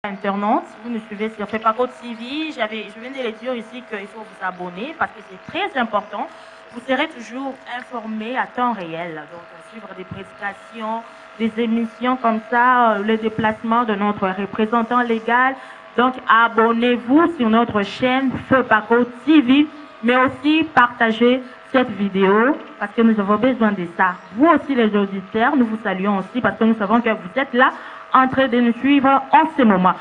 Internautes, vous nous suivez sur FEPACO TV. Je viens de le dire ici qu'il faut vous abonner parce que c'est très important. Vous serez toujours informés à temps réel. Donc, suivre des prédications, des émissions comme ça, le déplacement de notre représentant légal. Donc, abonnez-vous sur notre chaîne FEPACO TV, mais aussi partagez cette vidéo parce que nous avons besoin de ça. Vous aussi, les auditeurs, nous vous saluons aussi parce que nous savons que vous êtes là en train de nous suivre en ce moment.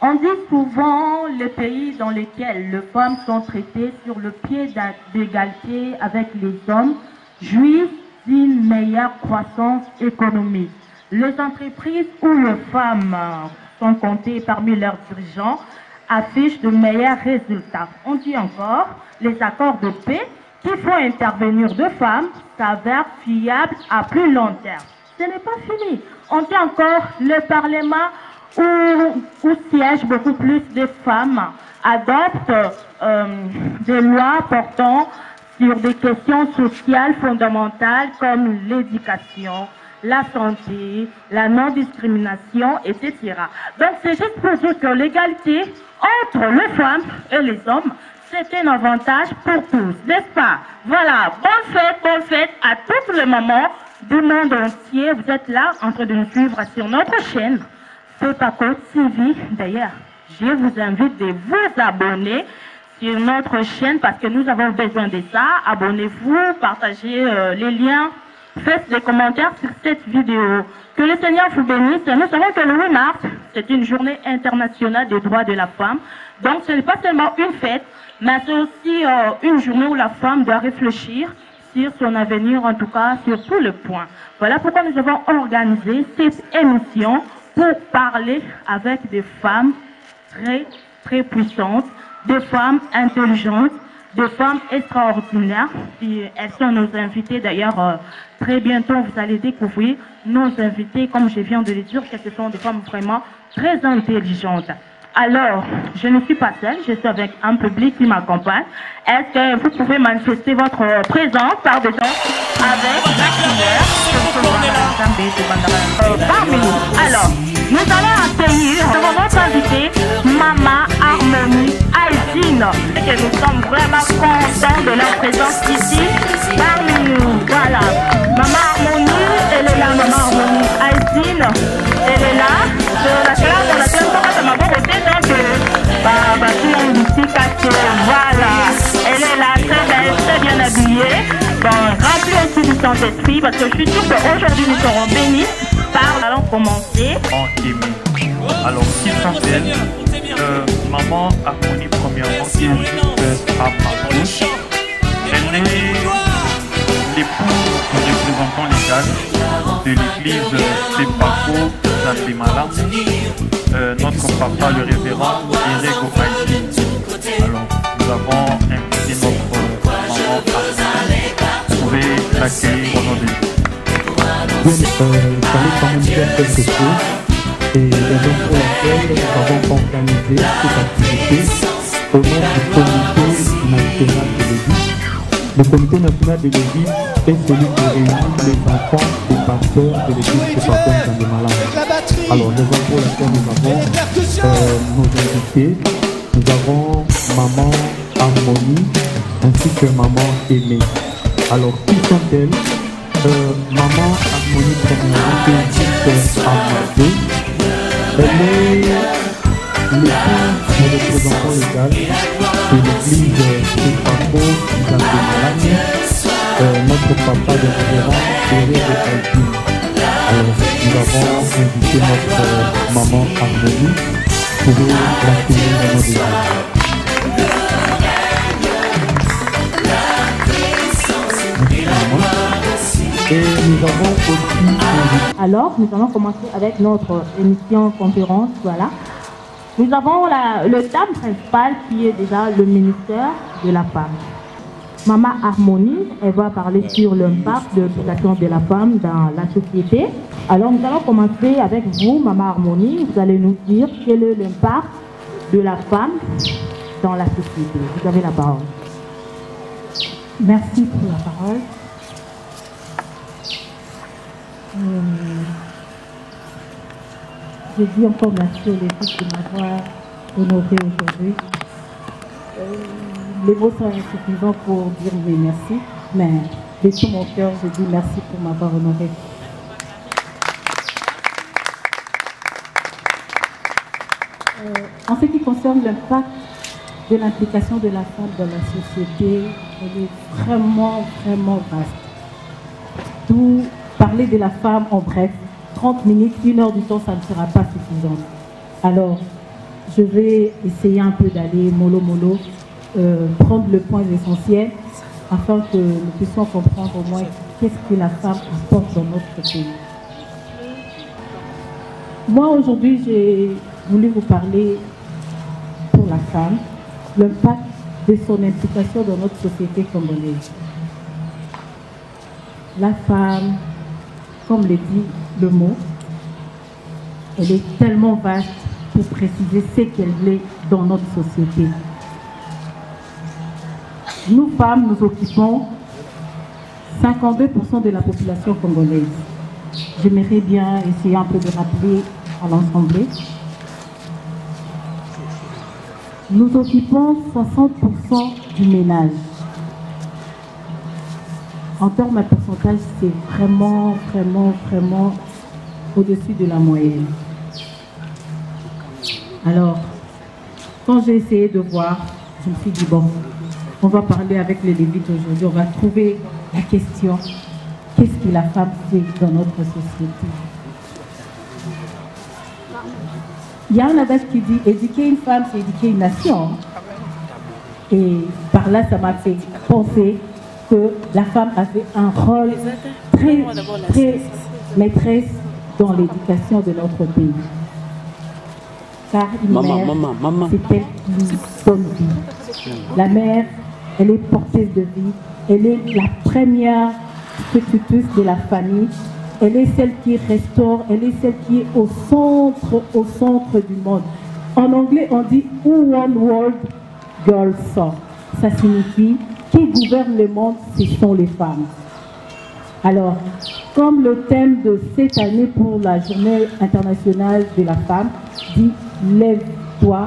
On dit souvent les pays dans lesquels les femmes sont traitées sur le pied d'égalité avec les hommes jouissent d'une meilleure croissance économique. Les entreprises où les femmes sont comptées parmi leurs dirigeants affichent de meilleurs résultats. On dit encore, les accords de paix qui font intervenir deux femmes s'avèrent fiables à plus long terme. Ce n'est pas fini. On dit encore, le Parlement où siègent beaucoup plus de femmes adoptent des lois portant sur des questions sociales fondamentales comme l'éducation, la santé, la non-discrimination, etc. Donc c'est juste pour dire que l'égalité entre les femmes et les hommes, c'est un avantage pour tous, n'est-ce pas? Voilà, bonne fête à toutes les mamans du monde entier. Vous êtes là en train de nous suivre sur notre chaîne FEPACO TV. D'ailleurs, je vous invite de vous abonner sur notre chaîne parce que nous avons besoin de ça. Abonnez-vous, partagez les liens, faites des commentaires sur cette vidéo. Que le Seigneur vous bénisse. Nous savons que le 8 mars, c'est une journée internationale des droits de la femme. Donc ce n'est pas seulement une fête, mais c'est aussi une journée où la femme doit réfléchir sur son avenir, en tout cas sur tous les points. Voilà pourquoi nous avons organisé cette émission pour parler avec des femmes très puissantes, des femmes intelligentes, des femmes extraordinaires. Et elles sont nos invitées d'ailleurs. Très bientôt, vous allez découvrir nos invités, comme je viens de le dire, que ce sont des femmes vraiment très intelligentes. Alors, je ne suis pas seule, je suis avec un public qui m'accompagne. Est-ce que vous pouvez manifester votre présence par des gens avec la couleur parmi nous? Alors, nous allons accueillir notre invité, Maman Harmonie Aïdine. Et nous sommes vraiment contents de leur présence ici parmi nous. Voilà, Maman Harmonie, elle est là, Maman Harmonie Aïdine, elle est là. La classe dans laquelle on m'a beaucoup été voilà, elle est là, très belle, très bien habillée, bon, remplie aussi du Saint-Esprit, parce que je suis sûre qu'aujourd'hui nous serons bénis par. Allons commencer. Alors, qui sont-elles? Maman Harmonie, premièrement, qui est à Marcouche. Elle est l'épouse du représentant légal de l'église FEPACO Zantemala, notre papa, le révérend Erego Haïti. Alors, nous avons invité notre maman Harmonie. Vous pouvez l'accueillir au nom de Dieu. Il fallait quand même faire quelque chose. Et la raison pour laquelle nous avons organisé cette activité au nom du comité national de l'église. Le comité national de l'église est celui qui réunit les enfants des pasteurs de l'église FEPACO Zantemala. Alors, la raison pour laquelle nous avons nos invités, nous avons Maman Harmonie ainsi que Maman Aimée. Alors, qui sont-elles? Maman Harmonie, premièrement, qui est Amadou. Elle est l'épouse du représentant légal de l'église FEPACO Zantemala, notre papa de révérend Erego Haïti. Alors, nous avons invité notre maman Harmonie pour l'accueillir dans nos débuts. Et nous avons aussi... Alors, nous allons commencer avec notre émission conférence, voilà. Nous avons le thème principal qui est déjà le ministère de la femme. Maman Harmonie, elle va parler sur l'impact de l'éducation de la femme dans la société. Alors, nous allons commencer avec vous, Maman Harmonie. Vous allez nous dire quel est l'impact de la femme dans la société. Vous avez la parole. Merci pour la parole. je dis encore merci aux équipes de m'avoir honoré aujourd'hui. Les mots sont insuffisants pour dire oui, merci, mais de tout mon cœur, je dis merci pour m'avoir honoré. En ce qui concerne l'impact de l'implication de la femme dans la société, elle est vraiment, vraiment vaste. Tout parler de la femme en bref, 30 minutes, 1 heure du temps, ça ne sera pas suffisant. Alors, je vais essayer un peu d'aller mollo, prendre le point essentiel afin que nous puissions comprendre au moins qu'est-ce que la femme apporte dans notre pays. Moi, aujourd'hui, j'ai voulu vous parler pour la femme, l'impact de son implication dans notre société congolaise. La femme, comme le dit le mot, elle est tellement vaste pour préciser ce qu'elle est dans notre société. Nous, femmes, nous occupons 52% de la population congolaise. J'aimerais bien essayer un peu de rappeler à l'ensemble. Nous occupons 60% du ménage. En termes de pourcentage, c'est vraiment, vraiment, vraiment au-dessus de la moyenne. Alors, quand j'ai essayé de voir, je me suis dit, bon, on va parler avec les Lévites aujourd'hui, on va trouver la question, qu'est-ce que la femme fait dans notre société? Il y a un adage qui dit, éduquer une femme, c'est éduquer une nation. Et par là, ça m'a fait penser que la femme avait un rôle très, très maîtresse dans l'éducation de notre pays. Car une mère, c'est elle qui donne vie. La mère, elle est porteuse de vie. Elle est la première institutrice de la famille. Elle est celle qui restaure. Elle est celle qui est au centre du monde. En anglais, on dit « Who One World Girl Saw ». Ça signifie qui gouverne le monde, ce sont les femmes. Alors, comme le thème de cette année pour la Journée internationale de la femme dit « Lève-toi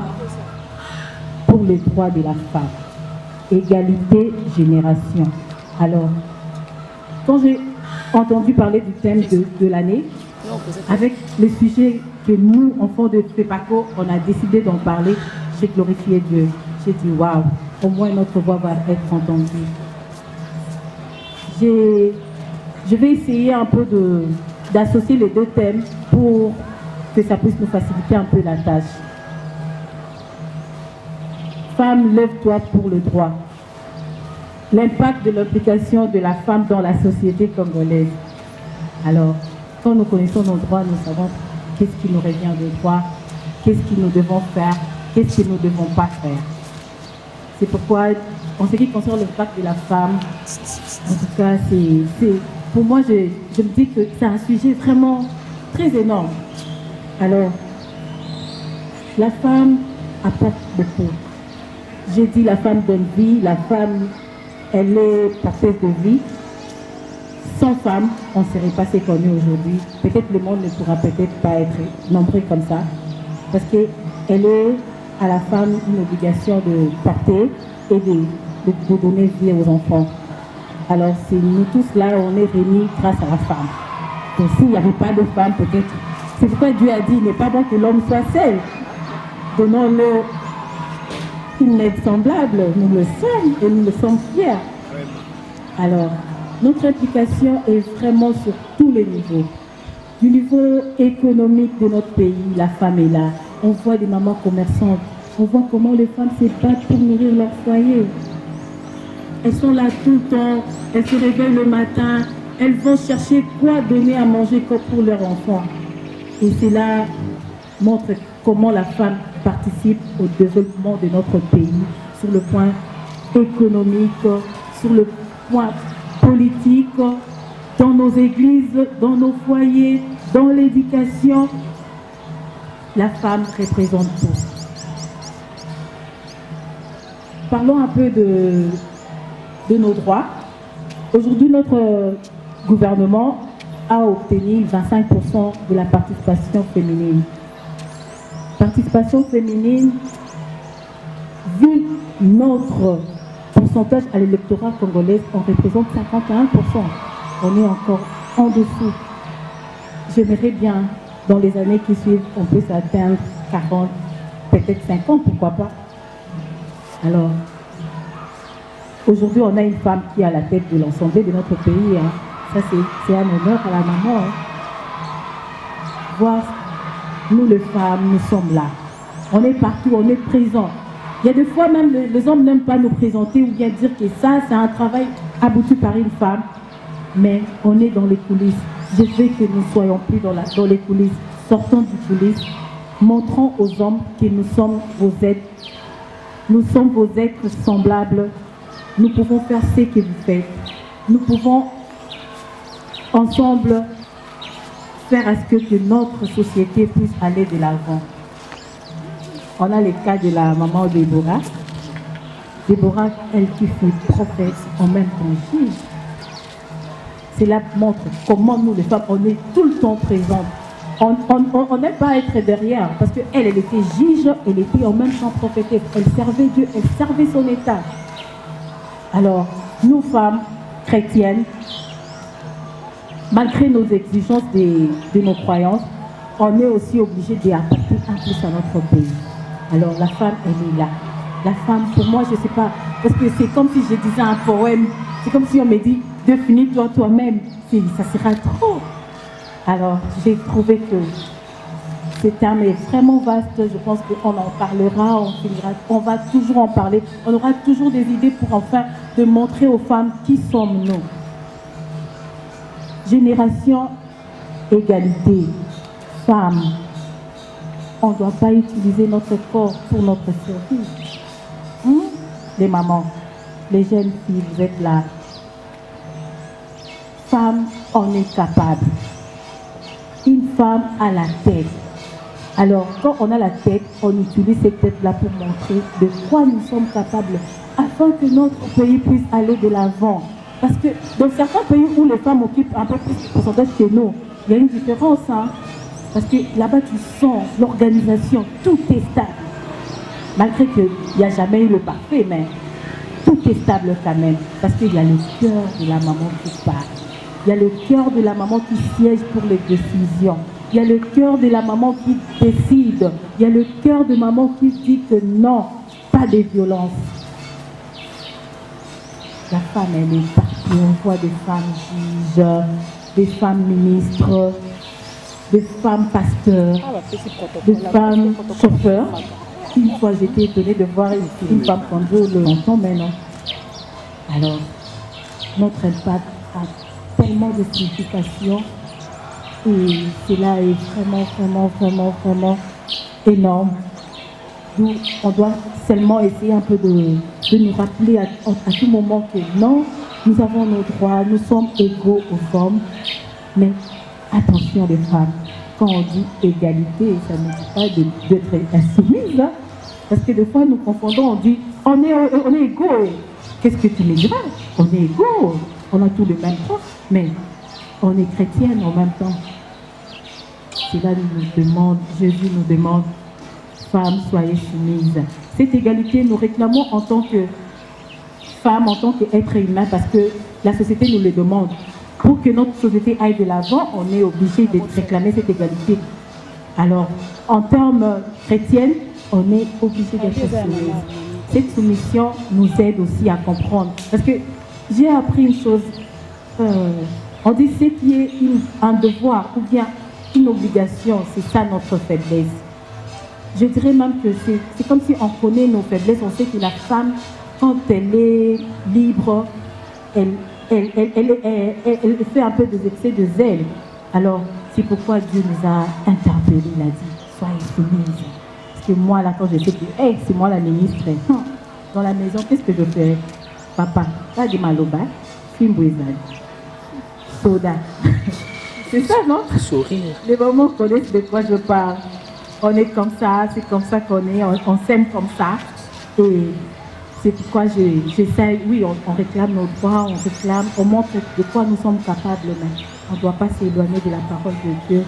pour les droits de la femme ». Égalité, génération. Alors, quand j'ai entendu parler du thème de l'année, avec le sujet que nous, enfants de FEPACO, on a décidé d'en parler, j'ai glorifié Dieu. J'ai dit, waouh, au moins notre voix va être entendue. Je vais essayer un peu d'associer les deux thèmes pour que ça puisse nous faciliter un peu la tâche. Femme, lève-toi pour le droit. L'impact de l'implication de la femme dans la société congolaise. Alors, quand nous connaissons nos droits, nous savons qu'est-ce qui nous revient de droit, qu'est-ce que nous devons faire, qu'est-ce que nous ne devons pas faire. C'est pourquoi, en ce qui concerne l'impact de la femme, en tout cas, pour moi, je me dis que c'est un sujet vraiment très énorme. Alors, la femme apporte beaucoup. J'ai dit la femme donne vie, la femme, elle est porteuse de vie. Sans femme, on ne serait pas ce qu'on est aujourd'hui. Peut-être le monde ne pourra peut-être pas être nombreux comme ça. Parce qu'elle est à la femme une obligation de porter et de donner vie aux enfants. Alors, c'est nous tous là, on est réunis grâce à la femme. Donc, s'il n'y avait pas de femme, peut-être... C'est pourquoi Dieu a dit, il n'est pas bon que l'homme soit seul. Donnons-le une aide semblable. Nous le sommes et nous le sommes fiers. Alors, notre implication est vraiment sur tous les niveaux. Du niveau économique de notre pays, la femme est là. On voit des mamans commerçantes. On voit comment les femmes se battent pour nourrir leur foyer. Elles sont là tout le temps. Elles se réveillent le matin. Elles vont chercher quoi donner à manger pour leurs enfants. Et cela montre comment la femme participe au développement de notre pays sur le point économique, sur le point politique, dans nos églises, dans nos foyers, dans l'éducation. La femme représente tout. Parlons un peu de nos droits. Aujourd'hui, notre gouvernement a obtenu 25% de la participation féminine. participation féminine, vu notre pourcentage à l'électorat congolais, on représente 51%. On est encore en dessous. J'aimerais bien, dans les années qui suivent, on puisse atteindre 40, peut-être 50, pourquoi pas. Alors, aujourd'hui, on a une femme qui est à la tête de l'Assemblée de notre pays. Hein. Ça, c'est un honneur à la maman. Hein. Voir, nous les femmes, nous sommes là. On est partout, on est présents. Il y a des fois même, les hommes n'aiment pas nous présenter ou bien dire que ça, c'est un travail abouti par une femme. Mais on est dans les coulisses. Je veux que nous ne soyons plus dans les coulisses. Sortons du coulisses. Montrons aux hommes que nous sommes vos êtres. Nous sommes vos êtres semblables. Nous pouvons faire ce que vous faites. Nous pouvons ensemble faire à ce que notre société puisse aller de l'avant. On a le cas de la maman de Déborah. Déborah, elle qui fut prophète en même temps juge. Cela montre comment nous, les femmes, on est tout le temps présentes. On n'aime pas être derrière, parce qu'elle était juge, elle était en même temps prophétesse. Elle servait Dieu, elle servait son État. Alors, nous, femmes chrétiennes, malgré nos exigences de nos croyances, on est aussi obligé d'apporter un plus à notre pays. Alors, la femme, elle est là. La femme, pour moi, je ne sais pas, parce que c'est comme si je disais un poème, c'est comme si on me dit, définis-toi toi-même, ça sera trop. Alors, j'ai trouvé que ce terme est vraiment vaste, je pense qu'on en parlera, on va toujours en parler, on aura toujours des idées pour enfin de montrer aux femmes qui sommes-nous. Génération, égalité, femmes. On ne doit pas utiliser notre corps pour notre survie. Les mamans, les jeunes filles, vous êtes là. Femmes, on est capable. Une femme a la tête. Alors, quand on a la tête, on utilise cette tête-là pour montrer de quoi nous sommes capables, afin que notre pays puisse aller de l'avant. Parce que dans certains pays où les femmes occupent un peu plus de pourcentage que nous, il y a une différence. Hein? Parce que là-bas, tu sens l'organisation, tout est stable. Malgré qu'il n'y a jamais eu le parfait, mais tout est stable quand même. Parce qu'il y a le cœur de la maman qui parle. Il y a le cœur de la maman qui siège pour les décisions. Il y a le cœur de la maman qui décide. Il y a le cœur de maman qui dit que non, pas de violence. La femme, elle est partout. On voit des femmes juges, des femmes ministres, des femmes pasteurs, des femmes chauffeurs. Une fois, j'étais étonnée de voir une femme conduire le longtemps, mais non. Alors, notre impact a tellement de signification et cela est vraiment énorme. D'où on doit seulement essayer un peu de nous rappeler à tout moment que non, nous avons nos droits, nous sommes égaux aux hommes, mais attention les femmes, quand on dit égalité, ça ne dit pas d'être insoumise, hein, parce que des fois nous confondons, on dit on est égaux. Qu'est-ce que tu me diras? On est égaux, on a tous les mêmes droits, mais on est chrétienne en même temps. Cela nous demande, Jésus nous demande, femmes, soyez soumises. Cette égalité, nous réclamons en tant que femmes, en tant qu'êtres humains, parce que la société nous le demande. Pour que notre société aille de l'avant, on est obligé de réclamer cette égalité. Alors, en termes chrétiens, on est obligé d'être soumis. Cette soumission nous aide aussi à comprendre. Parce que j'ai appris une chose, on dit ce qui est un devoir ou bien une obligation, c'est ça notre faiblesse. Je dirais même que c'est comme si on connaît nos faiblesses, on sait que la femme, quand elle est libre, elle fait un peu des excès de zèle. Alors, c'est pourquoi Dieu nous a interpellés, il a dit, soyez soumises. Parce que moi, là, quand je sais que, hey, c'est moi la ministre, dans la maison, qu'est-ce que je fais? Papa, pas de maloba, fimbouizade, soda. C'est ça, non? Sourire. Les mamans connaissent de quoi je parle. On est comme ça, c'est comme ça qu'on est, on s'aime comme ça. Et c'est pourquoi j'essaie, oui, on réclame nos droits, on réclame, on montre de quoi nous sommes capables, mais on ne doit pas s'éloigner de la parole de Dieu.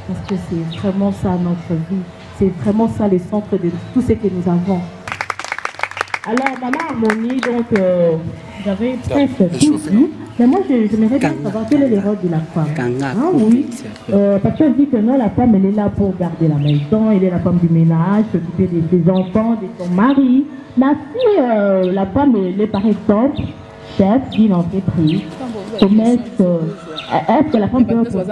Parce que c'est vraiment ça notre vie. c'est vraiment ça le centre de tout ce que nous avons. Alors, Maman Harmonie, donc, j'avais presque tout dit. Mais moi, j'aimerais bien savoir quel est le rôle de la femme. Ah, oui, parce qu'elle dit que non, la femme, elle est là pour garder la maison, elle est la femme du ménage, s'occuper des enfants, de son mari. Mais si la femme, elle est par exemple chef d'une entreprise, est-ce que la femme peut être aussi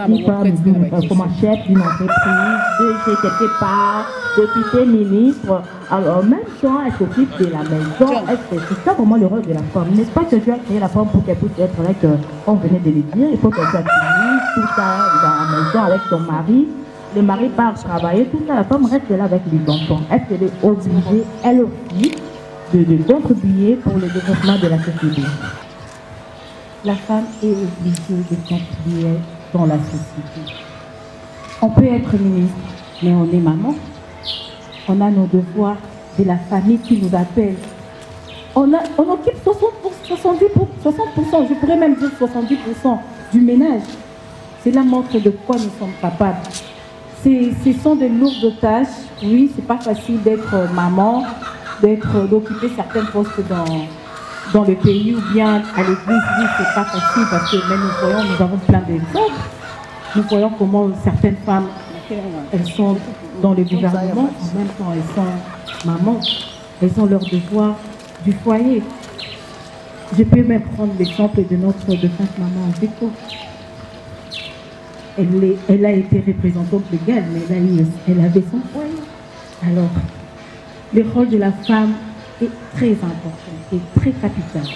comme un chef d'une entreprise, de quelque part, député, ministre, en même temps, elle s'occupe de la maison. C'est ça vraiment le rôle de la femme. N'est-ce pas que Dieu a créé la femme pour qu'elle puisse être là, qu'on venait de le dire, il faut qu'elle soit fine, tout ça dans la maison avec son mari. Le mari part travailler, tout ça, la femme reste là avec les enfants. Est-ce qu'elle est obligée, elle aussi, de contribuer pour le développement de la société? La femme est obligée de contribuer dans la société. On peut être ministre, mais on est maman. On a nos devoirs de la famille qui nous appelle. On occupe 60%, je pourrais même dire 70% du ménage. Cela montre de quoi nous sommes capables. Ce sont de lourdes tâches. Oui, c'est pas facile d'être maman, d'occuper certains postes dans le pays ou bien à l'église. Oui, c'est pas facile parce que même nous avons plein d'exemples. Nous voyons comment certaines femmes, elles sont dans le gouvernement, en même temps elles sont mamans. Elles ont leur devoir du foyer. Je peux même prendre l'exemple de notre défunte maman en Zeko. Elle a été représentante légale, mais elle avait son foyer. Alors, le rôle de la femme est très important, est très capital.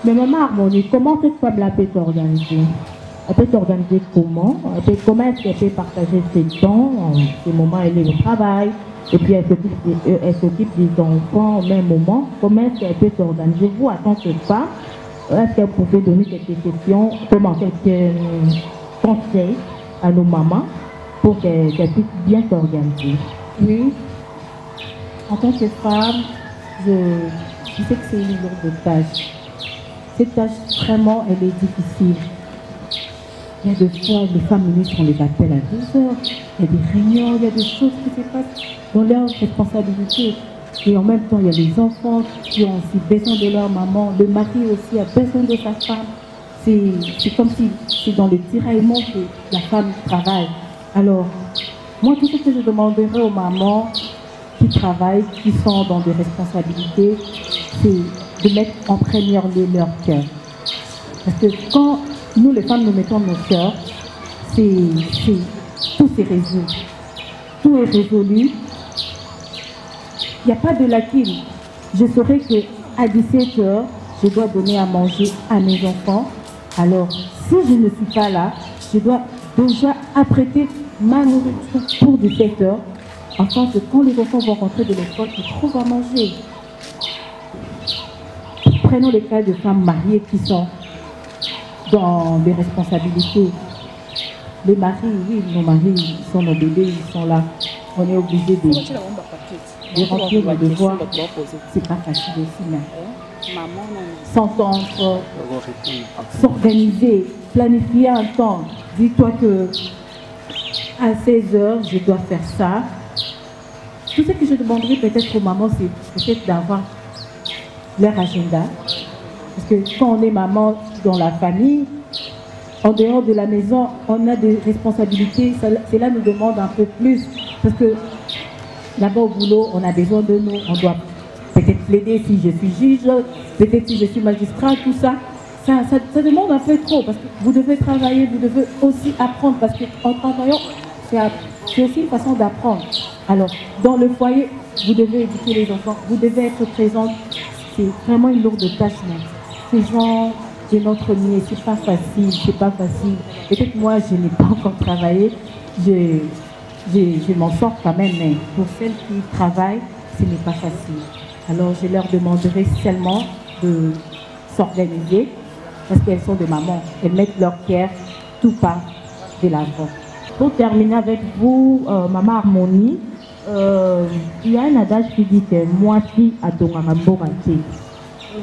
Mais Maman Harmonie, comment cette femme-là peut s'organiser? Elle peut s'organiser comment? Comment est-ce qu'elle peut partager ses temps? Ces moments, elle est au travail, et puis elle s'occupe des enfants au même moment. Comment est-ce qu'elle peut s'organiser? Vous, en tant que femme, est-ce qu'elle pouvait donner quelques questions, comment quelques conseils à nos mamans pour qu'elles puissent bien s'organiser? Oui, en tant que femme, je sais que c'est une lourde tâche. Cette tâche, vraiment, elle est difficile. Il y a des fois, les femmes ministres, on les appelle à 2 heures. Il y a des réunions, il y a des choses qui se passent dans leur responsabilité. Et en même temps, il y a les enfants qui ont aussi besoin de leur maman. Le mari aussi a besoin de sa femme. C'est comme si c'est dans le tiraillement que la femme travaille. Alors, moi, tout ce que je demanderais aux mamans qui travaillent, qui sont dans des responsabilités, c'est de mettre en première lieu leur cœur. Parce que quand nous, les femmes, nous mettons nos cœurs, tout s'est résolu. Tout est résolu. Il n'y a pas de lacune. Je saurais qu'à 17 heures, je dois donner à manger à mes enfants. Alors, si je ne suis pas là, je dois déjà apprêter ma nourriture pour 17 heures, afin que quand les enfants vont rentrer de l'école, ils trouvent à manger. Prenons les cas de femmes mariées qui sont dans des responsabilités. Les maris, oui, nos maris, ils sont nos bébés, ils sont là. On est obligé de remplir nos devoirs. C'est pas facile aussi, mais s'entendre, s'organiser, planifier un temps. Dis-toi que à 16 heures, je dois faire ça. Tout ce que je demanderais peut-être aux mamans, c'est peut-être d'avoir leur agenda. Parce que quand on est maman dans la famille, en dehors de la maison, on a des responsabilités. Cela nous demande un peu plus. Parce que là-bas au boulot, on a besoin de nous. On doit peut-être plaider si je suis juge, peut-être si je suis magistrat, tout ça. Ça demande un peu trop. Parce que vous devez travailler, vous devez aussi apprendre. Parce qu'en travaillant, c'est aussi une façon d'apprendre. Alors, dans le foyer, vous devez éduquer les enfants, vous devez être présente. C'est vraiment une lourde tâche, mais ces gens de notre milieu, c'est pas facile, c'est pas facile. Peut-être moi, je n'ai pas encore travaillé, je m'en sors quand même, mais pour celles qui travaillent, ce n'est pas facile. Alors, je leur demanderai seulement de s'organiser, parce qu'elles sont des mamans, elles mettent leur cœur tout part de l'avant. Pour terminer avec vous, Maman Harmonie, il y a un adage qui dit que moitié à ton amamborante.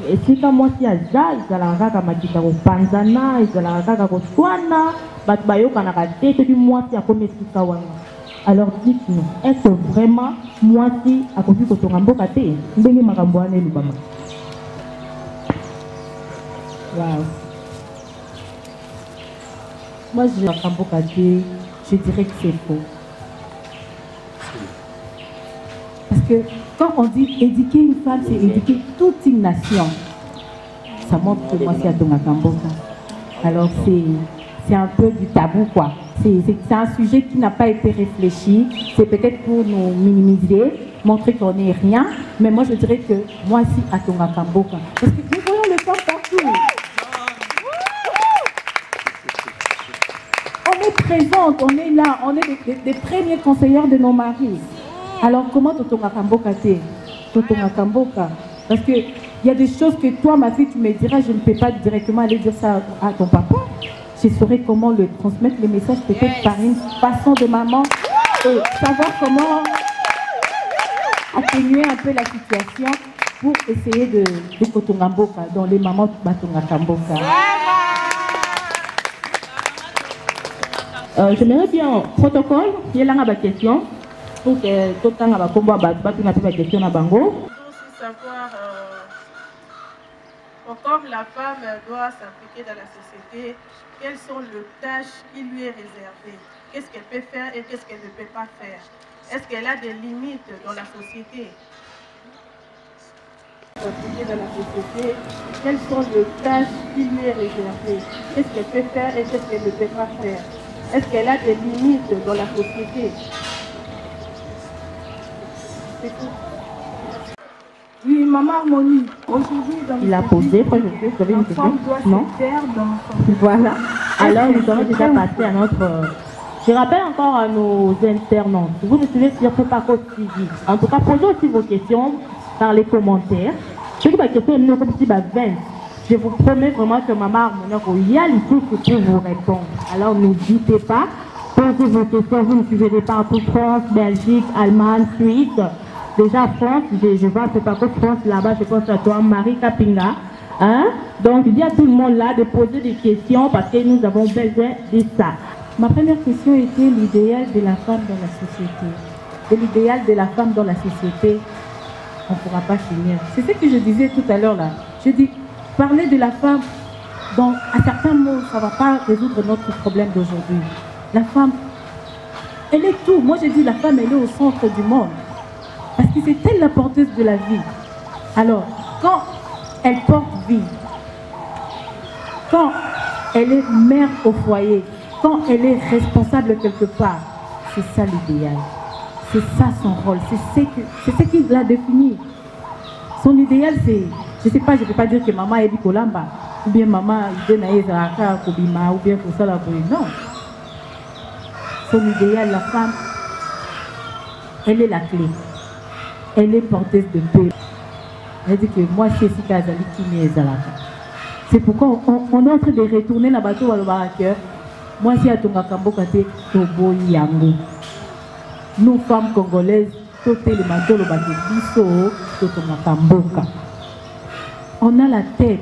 Et si quand moitié à ça, ils allaient raga makita au panzana, ils allaient raga au swana, bat bayo kanaka tete du moitié à comme esika wana. Alors dites-nous, est-ce que vraiment moi si à cause de ton rambo kate, ndenge makambo ane lubama. Wow. Moi je rambo kate, je dirais que c'est faux. Parce que quand on dit éduquer une femme, c'est éduquer toute une nation. Ça montre que moi c'est à ton rambo. Alors c'est un peu du tabou quoi. C'est un sujet qui n'a pas été réfléchi. C'est peut-être pour nous minimiser, montrer qu'on n'est rien. Mais moi, je dirais que moi, si, à Tonga Kamboka. Parce que nous voyons les femmes partout. On est présente, on est là, on est des premiers conseillères de nos maris. Alors, comment Tonga Kamboka t'es Tonga Kamboka? Parce qu'il y a des choses que toi, ma fille, tu me diras, je ne peux pas directement aller dire ça à ton papa. Je saurais comment le transmettre, les messages, peut-être par une façon de maman, et savoir comment atténuer un peu la situation pour essayer de Kotongamboka, dans les mamans de Batongakamboka. J'aimerais bien protocole, il y a une question, pour que tout le temps, on va une question à Bango. Savoir, encore la femme doit s'impliquer dans la société. Quelles sont les tâches qui lui est réservées? Qu'est-ce qu'elle peut faire et qu'est-ce qu'elle ne peut pas faire? Est-ce qu'elle a des limites dans la société? Dans la société, quelles sont les tâches qui lui est réservées? Qu'est-ce qu'elle peut faire et qu'est-ce qu'elle ne peut pas faire? Est-ce qu'elle a des limites dans la société? C'est tout. Oui, maman Harmonie, aujourd'hui, il a posé, quoi, je sais, vous avez une question? Non? Voilà. Alors, nous allons déjà passer à notre... Je rappelle encore à nos internautes, vous me suivez sur Prépaco TV. En tout cas, posez aussi vos questions par les commentaires. Si vous avez des questions, je vous promets vraiment que maman Harmonie, il y a les trucs pour vous répondre. Alors, n'hésitez pas. Posez vos questions, vous me suivez partout, France, Belgique, Allemagne, Suisse. Déjà France, je vois, c'est pas que France là-bas, je pense à toi, Marie Kapinga. Hein? Donc, il y a tout le monde là de poser des questions parce que nous avons besoin de ça. Ma première question était l'idéal de la femme dans la société. Et l'idéal de la femme dans la société, on ne pourra pas finir. C'est ce que je disais tout à l'heure là. Je dis, parler de la femme, dans, à certains mots, ça ne va pas résoudre notre problème d'aujourd'hui. La femme, elle est tout. Moi, je dis, la femme, elle est au centre du monde. Parce que c'est elle la porteuse de la vie. Alors, quand elle porte vie, quand elle est mère au foyer, quand elle est responsable quelque part, c'est ça l'idéal. C'est ça son rôle. C'est ce qui l'a défini. Son idéal, c'est, je ne sais pas, je ne peux pas dire que maman est bicolamba, ou bien maman est naïzaka, kobima, ou bien pour ça la non. Son idéal, la femme, elle est la clé. Elle est porteuse de paix. Elle dit que moi, c'est si Kazali qui m'est Zalaka. C'est pourquoi on est en train de retourner la bateau à l'Obarakeur. Moi, si à Tonga Kamboka, c'est Tobo Yango. Nous, femmes congolaises, toutes les bateaux, le bateau Bisso, Tonga Kamboka. On a la tête.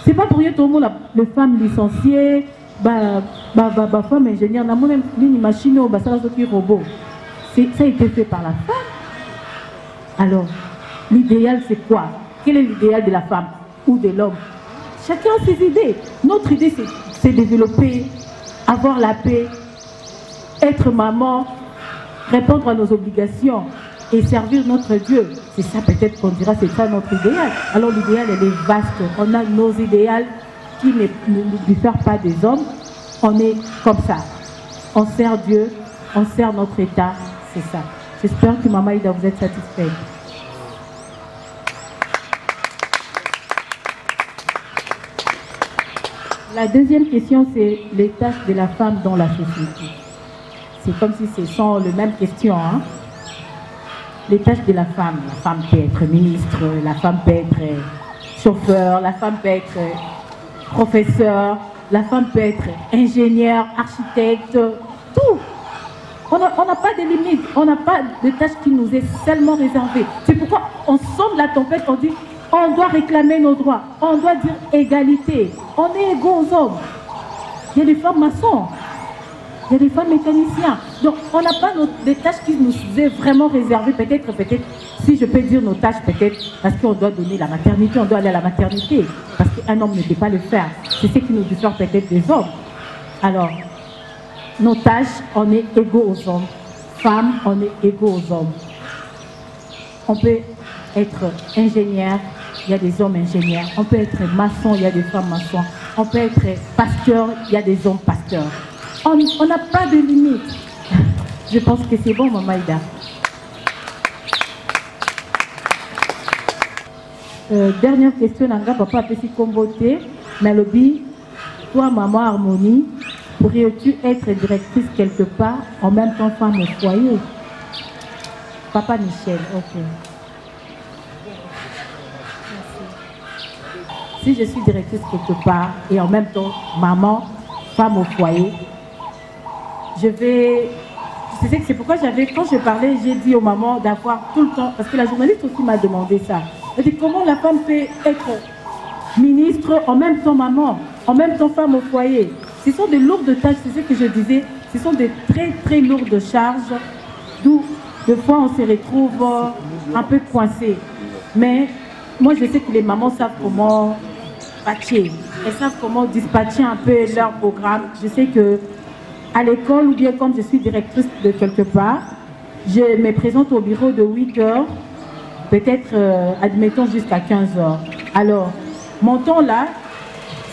C'est pas pour rien tout le monde, les femmes licenciées, femmes ingénieures, on a une machine, on a un robot. Ça a été fait par la femme. Alors, l'idéal c'est quoi? Quel est l'idéal de la femme ou de l'homme? Chacun a ses idées. Notre idée c'est développer, avoir la paix, être maman, répondre à nos obligations et servir notre Dieu. C'est ça peut-être qu'on dira, c'est ça notre idéal. Alors l'idéal elle est vaste. On a nos idéaux qui ne diffèrent pas des hommes. On est comme ça. On sert Dieu, on sert notre État, c'est ça. J'espère que Maman Ida, vous êtes satisfaite. La deuxième question, c'est les tâches de la femme dans la société. C'est comme si ce sont les mêmes questions. Hein? Les tâches de la femme. La femme peut être ministre, la femme peut être chauffeur, la femme peut être professeur, la femme peut être ingénieur, architecte, tout. On n'a pas de limites, on n'a pas de tâches qui nous est seulement réservées. C'est pourquoi on sonne la tempête, on dit on doit réclamer nos droits, on doit dire égalité, on est égaux aux hommes. Il y a des femmes maçons, il y a des femmes mécaniciens, Donc, on n'a pas des tâches qui nous est vraiment réservées. Peut-être, si je peux dire nos tâches, peut-être, parce qu'on doit donner la maternité, on doit aller à la maternité. Parce qu'un homme ne peut pas le faire. C'est ce qui nous diffère peut-être des hommes. Alors, nos tâches, on est égaux aux hommes. Femmes, on est égaux aux hommes. On peut être ingénieur, il y a des hommes ingénieurs. On peut être maçon, il y a des femmes maçons. On peut être pasteur, il y a des hommes pasteurs. On n'a pas de limite. Je pense que c'est bon, Maman Ida. Dernière question, Nanga, papa, petit comboté. Nalobi, toi, maman Harmonie, pourrais-tu être directrice quelque part, en même temps femme au foyer? Papa Michel, ok. Merci. Si je suis directrice quelque part, et en même temps maman, femme au foyer, c'est pourquoi quand je parlais, j'ai dit aux mamans d'avoir tout le temps, parce que la journaliste aussi m'a demandé ça. Elle dit comment la femme peut être ministre, en même temps maman, en même temps femme au foyer. Ce sont de lourdes tâches, c'est ce que je disais, ce sont de très très lourdes charges, d'où des fois on se retrouve un peu coincé. Mais moi je sais que les mamans savent comment patcher, elles savent comment dispatcher un peu leur programme. Je sais que à l'école, ou bien comme je suis directrice de quelque part, je me présente au bureau de 8 h, peut-être, admettons, jusqu'à 15 h. Alors, mon temps là,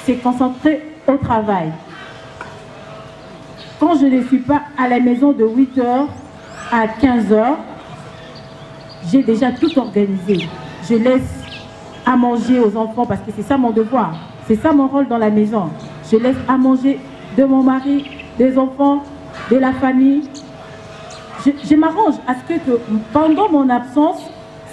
c'est concentré au travail. Quand je ne suis pas à la maison de 8 h à 15 h, j'ai déjà tout organisé. Je laisse à manger aux enfants, parce que c'est ça mon devoir. C'est ça mon rôle dans la maison. Je laisse à manger de mon mari, des enfants, de la famille. Je m'arrange à ce que pendant mon absence,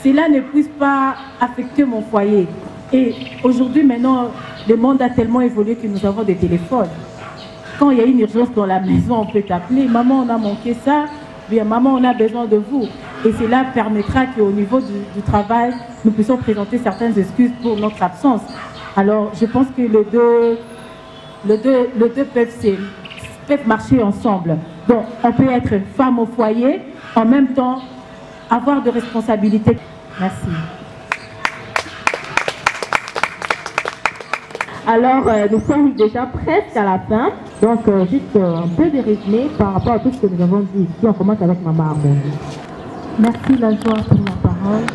cela ne puisse pas affecter mon foyer. Et aujourd'hui, maintenant, le monde a tellement évolué que nous avons des téléphones. Quand il y a une urgence dans la maison, on peut t'appeler. Maman, on a manqué ça. Bien, maman, on a besoin de vous. Et cela permettra qu'au niveau du travail, nous puissions présenter certaines excuses pour notre absence. Alors, je pense que les deux peuvent marcher ensemble. Donc, on peut être femme au foyer, en même temps, avoir de responsabilités. Merci. Alors, nous sommes déjà presque à la fin. Donc, juste un peu de résumé par rapport à tout ce que nous avons dit ici. On commence avec Maman Harmonie. Merci, la joie, pour la parole.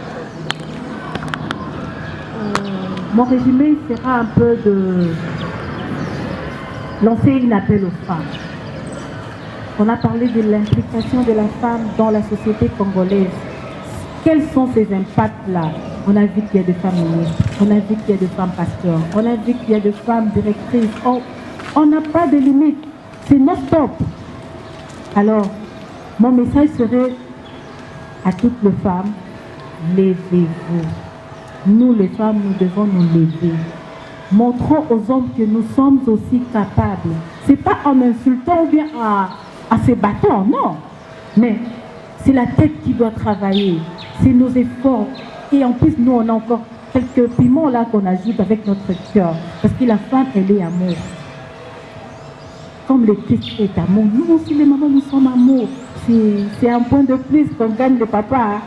Mon résumé sera un peu de lancer un appel aux femmes. On a parlé de l'implication de la femme dans la société congolaise. Quels sont ces impacts-là? On a vu qu'il y a des femmes ministres, on a vu qu'il y a des femmes pasteurs, on a vu qu'il y a des femmes directrices. On n'a pas de limite, c'est non-stop. Alors, mon message serait à toutes les femmes, levez-vous. Nous les femmes, nous devons nous lever. Montrons aux hommes que nous sommes aussi capables. Ce n'est pas en insultant ou bien en se battant, non. Mais c'est la tête qui doit travailler. C'est nos efforts. Et en plus, nous, on a encore quelques piments là qu'on ajoute avec notre cœur. Parce que la femme, elle est amour. Comme le Christ est amour. Nous aussi, les mamans, nous sommes amour. C'est un point de plus qu'on gagne le papa. Hein?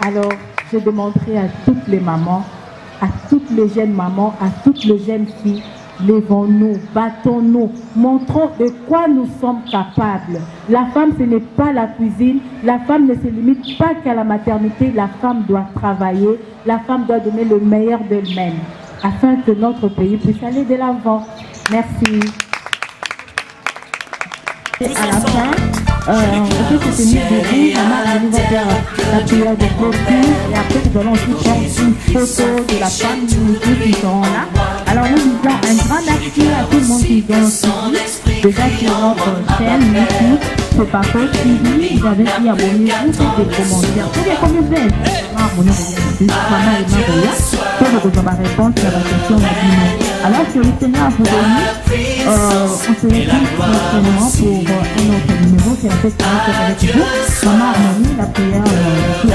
Alors, je demanderai à toutes les mamans, à toutes les jeunes mamans, à toutes les jeunes filles, levons-nous, battons-nous, montrons de quoi nous sommes capables. La femme, ce n'est pas la cuisine, la femme ne se limite pas qu'à la maternité, la femme doit travailler, la femme doit donner le meilleur d'elle-même, afin que notre pays puisse aller de l'avant. Merci. Et à la fin, on peut se tenir debout, Maman Harmonie va faire la prière de clôture et après nous allons aussi prendre une photo de la femme qui sont là. Alors nous disons un grand merci à tout le monde qui vient aussi. Déjà sur notre chaîne YouTube, c'est pas possible, vous avez dit abonnez-vous, faites des commentaires. Vous avez combien de fois Maman Harmonie revient ici, Maman et Maman pour vous avoir réponse à la question maintenant. Alors je vais tenir à vous donner, on se retrouve prochainement pour un autre numéro qui est en fait avec vous. Maman Harmonie, la prière de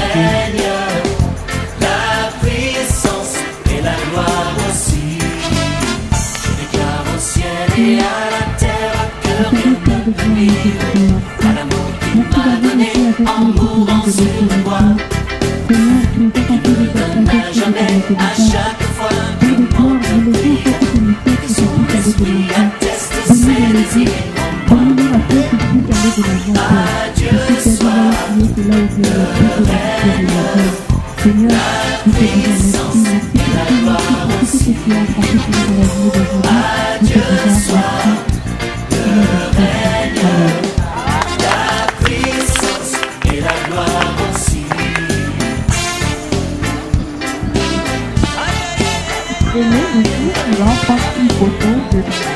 la puissance et la gloire aussi. Je déclare au ciel et à la Et nous, ici, nous allons prendre une photo de